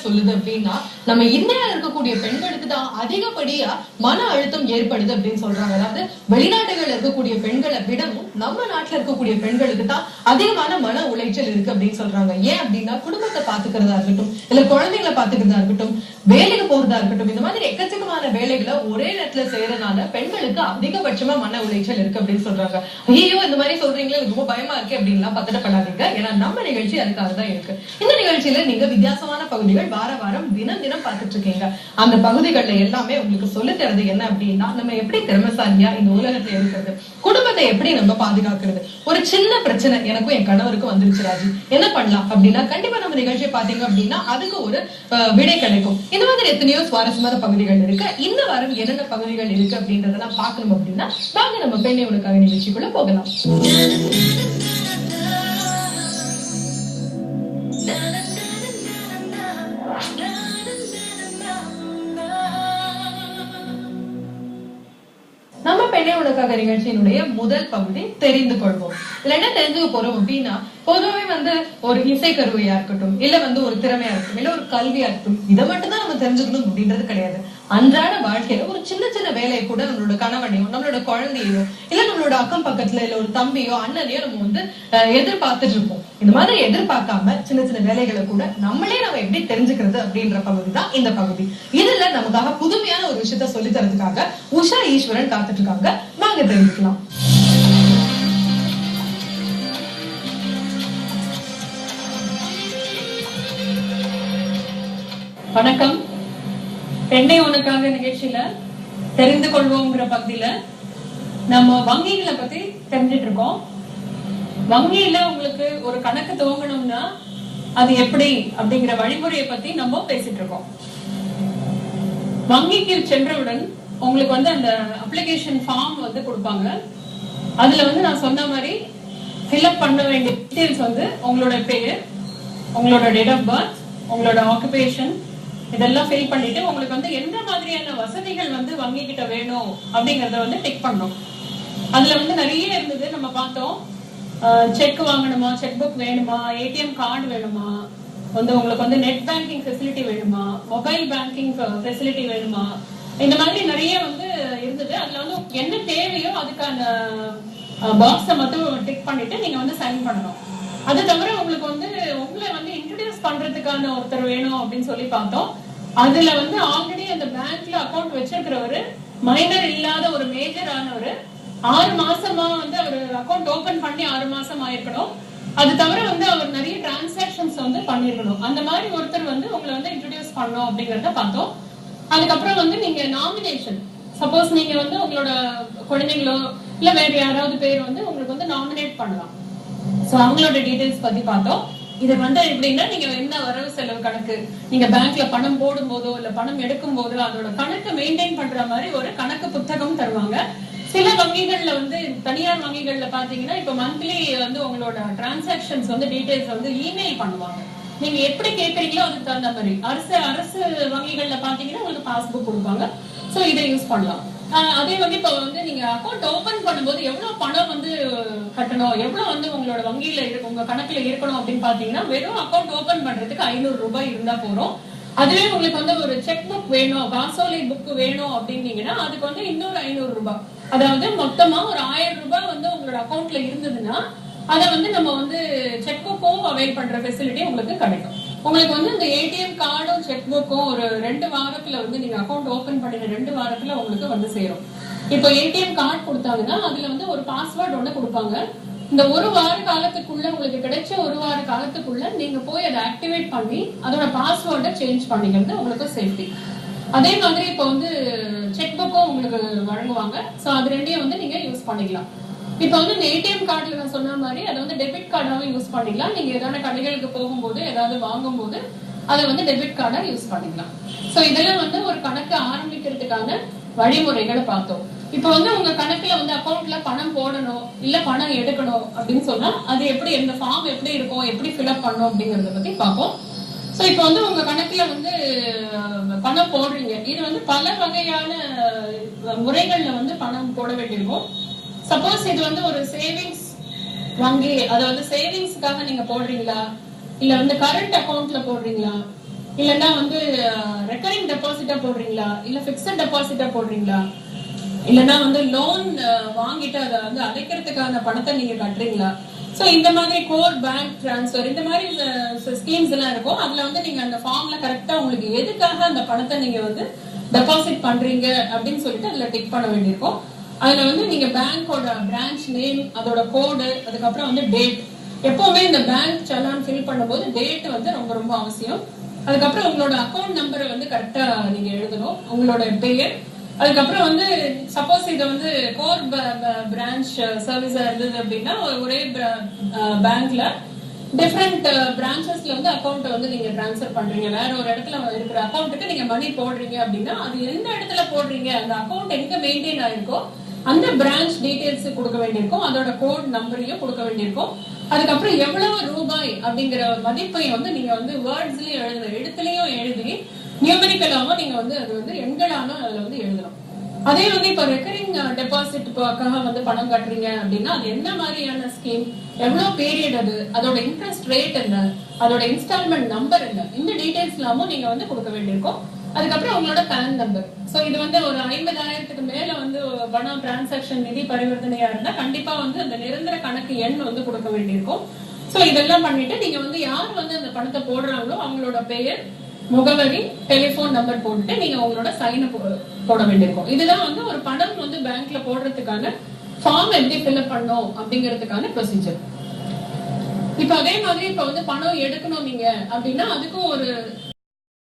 சொல்லுது அப்படின்னா, நம்ம இந்தியாவில் இருக்கக்கூடிய பெண்களுக்கு தான் அதிகப்படியா மன அழுத்தம் ஏற்படுது அப்படின்னு சொல்றாங்க. அதாவது வெளிநாடுகள் இருக்கக்கூடிய பெண்களை விடவும் நம்ம நாட்டுல இருக்கக்கூடிய பெண்களுக்கு தான் அதிகமான மன உளைச்சல் இருக்கு அப்படின்னு சொல்றாங்க. ஏன் அப்படின்னா, குடும்பத்தை பாத்துக்கிறதா இருக்கட்டும், இல்ல குழந்தைகளை பாத்துக்கிறதா இருக்கட்டும், வேலைக்கு போறதா இருக்கட்டும், இந்த மாதிரி எக்கச்சக்கமான வேலைகளை ஒரே நேரத்துல செய்யறதுனால பெண்களுக்கு அதிகபட்சமா மன உளைச்சல் இருக்கு அப்படின்னு சொல்றாங்க. ஐயோ இந்த மாதிரி சொல்றீங்களே, ரொம்ப பயமா இருக்கு அப்படின்லாம் பதட்டப்படாதீங்க. ஏன்னா நம்ம நிகழ்ச்சி அதுக்காக தான் இருக்கு. இந்த நிகழ்ச்சியில நீங்க வித்தியாசமான பகுதிகள் வார வாரம் தினம் தினம் பார்த்துட்டு இருக்கீங்க. அந்த பகுதிகள்ல எல்லாமே உங்களுக்கு சொல்லி தரது என்ன அப்படின்னா, நம்ம எப்படி திறமைசாலியா இந்த உலகத்துல இருக்கிறது, குடும்பத்தை எப்படி நம்ம பாதுகாக்கிறது. ஒரு சின்ன பிரச்சனை எனக்கும் என் கணவருக்கும் வந்துருச்சு ராஜி, என்ன பண்ணலாம் அப்படின்னா, கண்டிப்பா நம்ம நிகழ்ச்சியை பாத்தீங்க அப்படின்னா அதுக்கு ஒரு விடை கிடைக்கும். இந்த மாதிரி எத்தனையோ சுவாரஸ்யமான பகுதிகள் இருக்கு. இந்த வாரம் என்னென்ன பகுதிகள் இருக்கு அப்படின்றதெல்லாம் பார்க்கணும் அப்படின்னா, வாங்க நம்ம பெண்ணே உனக்காக நிகழ்ச்சிக்குள்ள போகலாம். நம்ம பெண்ணே உனக்காக நிகழ்ச்சியினுடைய முதல் பகுதி தெரிந்து கொள்வோம். இதுல என்ன தெரிஞ்சுக்க போறோம் அப்படின்னா, பொதுவே ஒரு இசை கருவியா இருக்கட்டும், இல்ல ஒரு திறமையா இருக்கட்டும், இல்ல ஒரு கல்வியா இருக்கட்டும், இதை மட்டும் தான் நம்ம தெரிஞ்சுக்கணும் அப்படின்றது கிடையாது. அன்றாட வாழ்க்கையில ஒரு சின்ன சின்ன வேலையை கூட நம்மளோட கணவனையோ, நம்மளோட குழந்தையோ, இல்ல நம்மளோட அக்கம் பக்கத்துல இல்ல ஒரு தம்பியோ அண்ணனையோ நம்ம எதிர்பார்த்துட்டு இருப்போம். இந்த மாதிரி எதிர்பார்க்காம சின்ன சின்ன வேலைகளை கூட நம்ம எப்படி தெரிஞ்சுக்கிறது அப்படின்ற பகுதி தான் இந்த பகுதி. இதுல நமக்காக புதுமையான ஒரு விஷயத்த சொல்லி தரதுக்காக உஷா ஈஸ்வரன் காத்துட்டு இருக்காங்க. வாங்க தெரிஞ்சுக்கலாம். வணக்கம். பெண்ணை உனக்காக நிகழ்ச்சியில தெரிந்து கொள்வோம்ங்கிற பகுதியில நம்ம வங்கிகளை பத்தி தெரிஞ்சிட்டு இருக்கோம். வங்கியில உங்களுக்கு ஒரு கணக்கு துவங்கணும்னா அது எப்படி அப்படிங்கிற வழிமுறையை பத்தி நம்ம பேசிட்டு இருக்கோம். வங்கிக்கு சென்றவுடன் உங்களுக்கு அந்த அப்ளிகேஷன் ஃபார்ம் கொடுப்பாங்க. அதுல நான் சொன்ன மாதிரி ஃபில்அப் பண்ண வேண்டிய டீடைல்ஸ் உங்களோட பேர், உங்களோட டேட் ஆஃப் பர்த், உங்களோட ஆக்குபேஷன், இதெல்லாம் ஃபில் பண்ணிட்டு உங்களுக்கு எந்த மாதிரியான வசதிகள் வங்கி கிட்ட வேணும் அப்படிங்கறத டிக் பண்ணோம். அதுல நிறைய இருந்தது. நம்ம பார்த்தோம், செக் வாங்கணுமா, செக் புக் வேணுமா, ஏடிஎம் கார்டு வேணுமா, உங்களுக்கு நெட் பேங்கிங் ஃபெசிலிட்டி வேணுமா, மொபைல் பேங்கிங் ஃபெசிலிட்டி வேணுமா, இந்த மாதிரி நிறைய இருந்தது. அதுல என்ன தேவையோ அதுக்கான பாக்ஸை மட்டும் டிக் பண்ணிட்டு நீங்க சைன் பண்ணணும். அது தவிர உங்களுக்கு உங்களை இன்ட்ரோடியூஸ் பண்றதுக்கான ஒருத்தர் வேணும் அப்படின்னு சொல்லி பார்த்தோம். அதுல ஆல்ரெடி அந்த பேங்க்ல அக்கௌண்ட் வச்சிருக்கிறவரு, மைனர் இல்லாத ஒரு மேஜர் ஆனவரு, 6 மாசமா அவர் அக்கௌண்ட் ஓபன் பண்ணி 6 மாசம் ஆயிருக்கணும். அது தவிர அவர் நிறைய டிரான்சாக்சன்ஸ் பண்ணிருக்கணும். அந்த மாதிரி ஒருத்தர் உங்களை இன்ட்ரோடியூஸ் பண்ணணும் அப்படிங்கறத பார்த்தோம். அதுக்கப்புறம் நீங்க நாமினேஷன், சப்போஸ் நீங்க உங்களோட குழந்தைங்களோ இல்ல வேற யாராவது பேர் உங்களுக்கு நாமினேட் பண்ணலாம். சோ அவங்களோட டீடைல்ஸ் பத்தி பார்த்தோம். இது எப்படின்னா, நீங்க என்ன வரவு செலவு கணக்கு, நீங்க பேங்க்ல பணம் போடும் போதோ இல்ல பணம் எடுக்கும் போதோ அதோட கணக்கு மெயின்டைன் பண்ற மாதிரி ஒரு கணக்கு புத்தகம் தருவாங்க. சில வங்கிகள்ல தனியார் வங்கிகள்ல பாத்தீங்கன்னா இப்ப மந்த்லி உங்களோட டிரான்சாக்சன்ஸ் டீடைல்ஸ் இமெயில் பண்ணுவாங்க. நீங்க எப்படி கேக்குறீங்களோ அதுக்கு தகுந்த மாதிரி. அரசு வங்கிகள்ல பாத்தீங்கன்னா உங்களுக்கு பாஸ்புக் கொடுப்பாங்க. சோ இதை யூஸ் பண்ணலாம். அதே இப்ப நீங்க அக்கௌண்ட் ஓபன் பண்ணும்போது எவ்வளவு பணம் கட்டணும், எவ்வளவு உங்களோட வங்கியில உங்க கணக்குல இருக்கணும் அப்படின்னு பாத்தீங்கன்னா, வெறும் அக்கௌண்ட் ஓபன் பண்றதுக்கு 500 ரூபாய் இருந்தா போறோம். அதுவே உங்களுக்கு ஒரு செக் புக் வேணும், காசோலை புக் வேணும் அப்படின்னீங்கன்னா அதுக்கு இன்னொரு 500 ரூபாய். அதாவது மொத்தமா ஒரு 1000 ரூபாய் உங்களோட அக்கௌண்ட்ல இருந்ததுன்னா அதை நம்ம செக் புக்கும் அவைல் பண்ற ஃபெசிலிட்டி உங்களுக்கு கிடைக்கும். உங்களுக்கு இந்த ஏடிஎம் கார்டும் செக் புக்கும் ஒரு 2 வாரத்துல நீங்க அக்கௌண்ட் ஓபன் பண்ணின 2 வாரத்துல உங்களுக்கு சேரும். இப்போ ஏடிஎம் கார்டு கொடுத்தாங்கன்னா அதுல ஒரு பாஸ்வேர்ட் ஒண்ணு கொடுப்பாங்க. இந்த 1 வார காலத்துக்குள்ள உங்களுக்கு கிடைச்ச 1 வார காலத்துக்குள்ள நீங்க போய் அதை ஆக்டிவேட் பண்ணி அதோட பாஸ்வேர்டை சேஞ்ச் பண்ணிக்கிறது உங்களுக்கு சேஃப்டி. அதே மாதிரி இப்போ செக் புக்கும் உங்களுக்கு வழங்குவாங்க. சோ அது ரெண்டையும் நீங்க யூஸ் பண்ணிக்கலாம். இப்ப இந்த ஏடிஎம் கார்டுல நான் சொன்ன மாதிரி அதை டெபிட் கார்டாவும் யூஸ் பண்ணிக்கலாம். நீங்க ஏதாவது கடைகளுக்கு போகும்போது ஏதாவது வாங்கும் போது அதை டெபிட் கார்டா யூஸ் பண்ணிக்கலாம். சோ இதெல்லாம் ஒரு கணக்கு ஆரம்பிக்கிறதுக்கான வழிமுறைகளை பார்த்தோம். இப்ப உங்க கணக்குல அக்கௌண்ட்ல பணம் போடணும் இல்ல பணம் எடுக்கணும் அப்படின்னு சொன்னா அது எப்படி, எந்த ஃபார்ம் எப்படி இருக்கும், எப்படி ஃபில்அப் பண்ணும் அப்படிங்கறத பத்தி பார்ப்போம். சோ இப்ப உங்க கணக்குல பணம் போடுறீங்க. இது பல வகையான முறைகள்ல பணம் போட வேண்டியிருக்கும். சப்போஸ் இது ஒரு சேவிங்ஸ் வங்கி, அதாவது சேவிங்ஸ்க்காக நீங்க போடுறீங்களா இல்ல கரண்ட் அக்கௌண்ட்ல போடுறீங்களா இல்லன்னா வந்து ரெக்கரிங் டெபாசிட்டா போடுறீங்களா, இல்ல பிக்ஸட் டெபாசிட்டா போடுறீங்களா, இல்லன்னா வந்து லோன் வாங்கிட்டு அதை வந்து அடைக்கிறதுக்கான பணத்தை நீங்க கட்டுறீங்களா. சோ இந்த மாதிரி கோர் பேங்க் டிரான்ஸ்ஃபர் இந்த மாதிரி ஸ்கீம்ஸ் எல்லாம் இருக்கும். அதுல வந்து நீங்க அந்த ஃபார்ம்ல கரெக்டா உங்களுக்கு எதுக்காக அந்த பணத்தை நீங்க வந்து டெபாசிட் பண்றீங்க அப்படின்னு சொல்லிட்டு அதுல டிக் பண்ண வேண்டியிருக்கும். அதுல வந்து நீங்க பேங்கோட பிரான்ச் நேம், அதோட கோடு, அதுக்கப்புறம் வந்து டேட். எப்பவுமே இந்த பேங்க் சலான் ஃபில் பண்ணும்போது டேட் வந்து ரொம்ப ரொம்ப அவசியம். அதுக்கப்புறம் உங்களோட அக்கௌண்ட் நம்பரை வந்து கரெக்டா நீங்க எழுதணும், உங்களோட பெயர். அதுக்கப்புறம் வந்து சப்போஸ் இது வந்து கோர் பிரான்ச் சர்வீஸா இருந்தது அப்படின்னா ஒரே பேங்க்ல டிஃப்ரெண்ட் பிரான்ச்சஸ்ல வந்து அக்கௌண்ட் வந்து நீங்க டிரான்ஸ்ஃபர் பண்றீங்க, வேற ஒரு இடத்துல இருக்கிற அக்கௌண்ட்டுக்கு நீங்க மணி போடுறீங்க அப்படின்னா அது எந்த இடத்துல போடுறீங்க, அந்த அக்கௌண்ட் எங்க மெயின்டைன் ஆயிருக்கோ அந்த பிரான்ச் டீடைல்ஸ் கொடுக்க வேண்டியிருக்கும், அதோட கோட் நம்பரையும் கொடுக்க வேண்டியிருக்கும். அதுக்கப்புறம் எவ்வளவு ரூபாய் அப்படிங்கிற மதிப்பை வந்து நீங்க வந்து வேர்ட்ஸ்லயும் எழுதணும், எழுத்துலயும் எழுதி நியூமெரிக்கலாவும் நீங்க வந்து அது வந்து எண்களாலும் அதுல வந்து எழுதணும். அதே வந்து இப்ப ரெக்கரிங் டெபாசிட்காக வந்து பணம் கட்டுறீங்க அப்படின்னா அது என்ன மாதிரியான ஸ்கீம், எவ்வளவு பீரியட், அது அதோட இன்ட்ரெஸ்ட் ரேட் என்ன, அதோட இன்ஸ்டால்மெண்ட் நம்பர் என்ன, இந்த டீடைல்ஸ் எல்லாமும் நீங்க வந்து கொடுக்க வேண்டியிருக்கும். அதுக்கப்புறம் உங்களோட பேன் நம்பர். சோ இது வந்து ஒரு 50,000க்கு மேல வந்து பணம் டிரான்சாக்சன் நிதி பரிவர்த்தனையா இருந்தா கண்டிப்பா வந்து அந்த நிரந்தர கணக்கு எண் வந்து கொடுக்க வேண்டியிருக்கும். சோ இதெல்லாம் பண்ணிட்டு நீங்க வந்து யார் வந்து அந்த பணத்தை போடுறாங்களோ அவங்களோட பெயர், முகவரி, டெலிபோன் நம்பர் போட்டுட்டு நீங்க உங்களோட சைனை போட வேண்டியிருக்கும். இதுதான் வந்து ஒரு பணம் வந்து பேங்க்ல போடுறதுக்கான ஃபார்ம் எப்படி ஃபில்அப் பண்ணும் அப்படிங்கிறதுக்கான ப்ரொசீஜர். இப்ப அதே மாதிரி இப்ப வந்து பணம் எடுக்கணும் நீங்க அப்படின்னா அதுக்கும் ஒரு